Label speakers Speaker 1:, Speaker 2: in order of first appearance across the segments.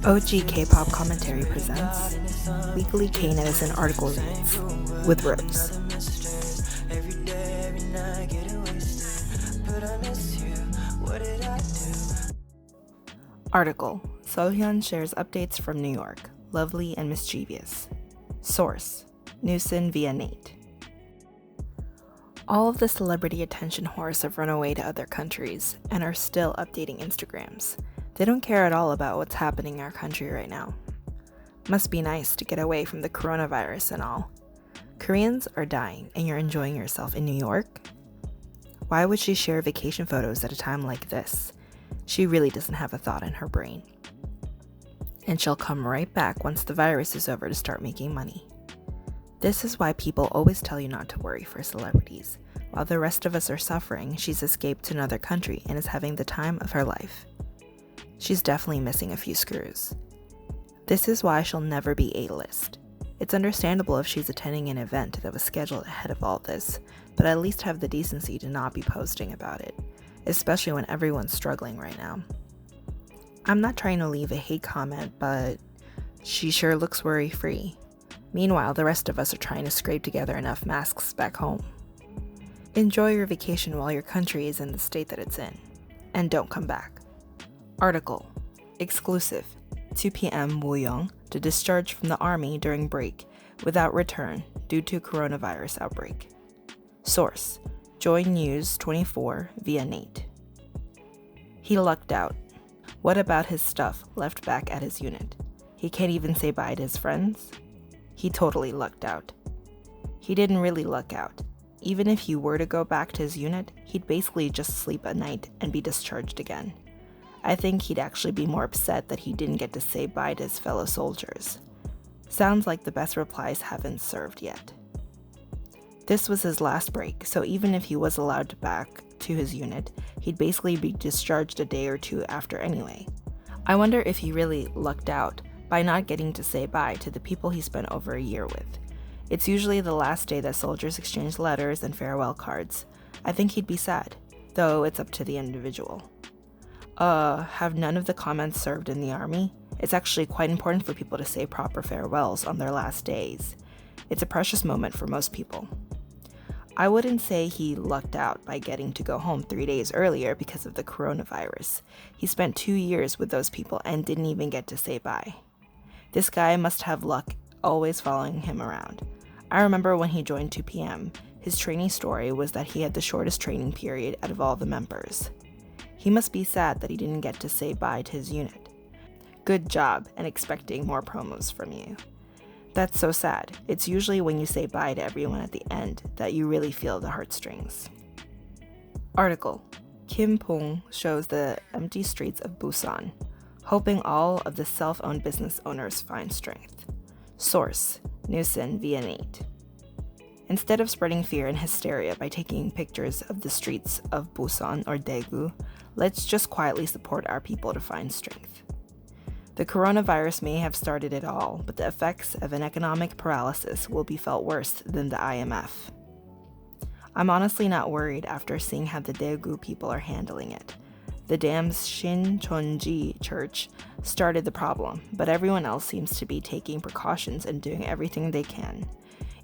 Speaker 1: OGKpop Commentary presents weekly K-Netizen article reads with Rose. Article: Seolhyun shares updates from New York, lovely and mischievous. Source: Newson via Nate. All of the celebrity attention whores have run away to other countries and are still updating Instagrams. They don't care at all about what's happening in our country right now. Must be nice to get away from the coronavirus and all. Koreans are dying and you're enjoying yourself in New York? Why would she share vacation photos at a time like this? She really doesn't have a thought in her brain. And she'll come right back once the virus is over to start making money. This is why people always tell you not to worry for celebrities. While the rest of us are suffering, she's escaped to another country and is having the time of her life. She's definitely missing a few screws. This is why she'll never be A-list. It's understandable if she's attending an event that was scheduled ahead of all this, but at least have the decency to not be posting about it, especially when everyone's struggling right now. I'm not trying to leave a hate comment, but she sure looks worry-free. Meanwhile, the rest of us are trying to scrape together enough masks back home. Enjoy your vacation while your country is in the state that it's in, and don't come back. Article: Exclusive: 2PM Wooyoung Discharged from the army during break without return due to coronavirus outbreak. Source: Joy News 24 via Nate. He lucked out. What about his stuff left back at his unit? He can't even say bye to his friends? He totally lucked out. He didn't really luck out. Even if he were to go back to his unit, he'd basically just sleep at night and be discharged again. I think he'd actually be more upset that he didn't get to say bye to his fellow soldiers. Sounds like the best replies haven't served yet. This was his last break, so even if he was allowed back to his unit, he'd basically be discharged a day or two after anyway. I wonder if he really lucked out by not getting to say bye to the people he spent over a year with. It's usually the last day that soldiers exchange letters and farewell cards. I think he'd be sad, though it's up to the individual. Have none of the comments served in the army? It's actually quite important for people to say proper farewells on their last days. It's a precious moment for most people. I wouldn't say he lucked out by getting to go home 3 days earlier because of the coronavirus. He spent 2 years with those people and didn't even get to say bye. This guy must have luck always following him around. I remember when he joined 2PM, his training story was that he had the shortest training period out of all the members. He must be sad that he didn't get to say bye to his unit. Good job, and expecting more promos from you. That's so sad. It's usually when you say bye to everyone at the end that you really feel the heartstrings. Article: Kim Pong shows the empty streets of Busan, hoping all of the self-owned business owners find strength. Source: Newson via Nate. Instead of spreading fear and hysteria by taking pictures of the streets of Busan or Daegu, let's just quietly support our people to find strength. The coronavirus may have started it all, but the effects of an economic paralysis will be felt worse than the IMF. I'm honestly not worried after seeing how the Daegu people are handling it. The damn Shincheonji church started the problem, but everyone else seems to be taking precautions and doing everything they can.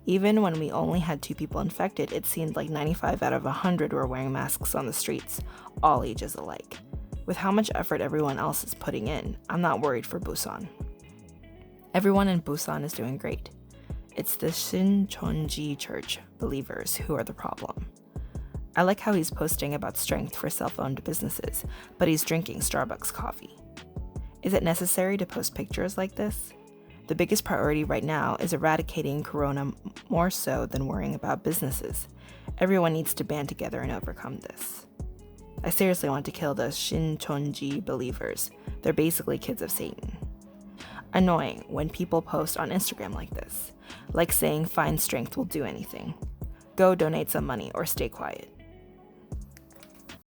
Speaker 1: Even when we only had 2 people infected, it seemed like 95 out of 100 were wearing masks on the streets, all ages alike. With how much effort everyone else is putting in, I'm not worried for Busan. Everyone in Busan is doing great. It's the Shincheonji church believers who are the problem. I like how he's posting about strength for self-owned businesses, but he's drinking Starbucks coffee. Is it necessary to post pictures like this? The biggest priority right now is eradicating corona more so than worrying about businesses. Everyone needs to band together and overcome this. I seriously want to kill the Shincheonji believers. They're basically kids of Satan. Annoying when people post on Instagram like this, like saying find strength will do anything. Go donate some money or stay quiet.